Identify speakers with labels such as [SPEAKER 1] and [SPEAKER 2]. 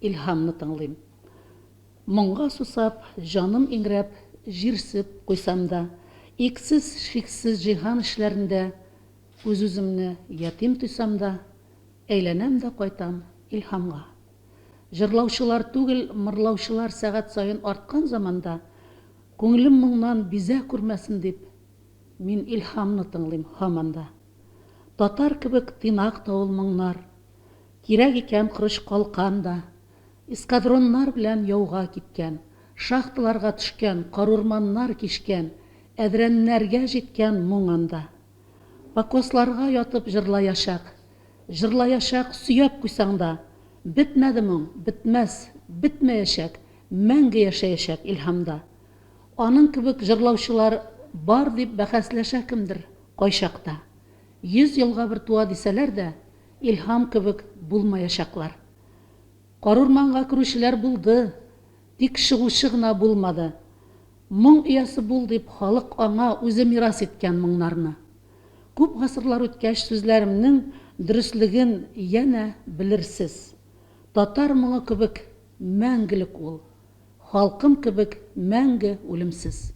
[SPEAKER 1] илһамны тыңлыйм. Моңга сусап, җаным иңрәп, җирсеп куйсам да, иксез, шиксез җиһан эшләрендә үз-үземне ятим тойсам да, әйләнәм дә кайтам илһамга. Җырлаучылар түгел, мырлаучылар сәгать саен арткан заманда, күңелем моңнан бизә күрмәсен дип, мин илһамны тыңлыйм һаманда. Татар кебек тыйнак та ул моңнар, кирәк икән корыч калкан да, эскадроннар белән яуга киткән, шахталарга төшкән, карурманнар кишкән, әдрәннәргә җиткән моң анда. Покосларга ятып җырлаячак, сөяп куйсаң да, бетмәде моң, бетмәс, бетмәячәк, мәңге яшәячәк илһамда. Аның кебек җырлаучылар бар дип бәхәсләшә кемдер кайчакта. 100 елга бер туа дисәләр дә, илһам кебек булмаячаклар. Карурманга керүчеләр булды, тик чыгучы гына булмады. Моң иясе бул дип халык аңа үзе мирас иткән моңнарны. Күп гасырлар үткәч сүзләремнең дөрестлеген янә белерсез. Татар моңы кебек мәңгелек ул, халкым кебек мәңге үлемсез.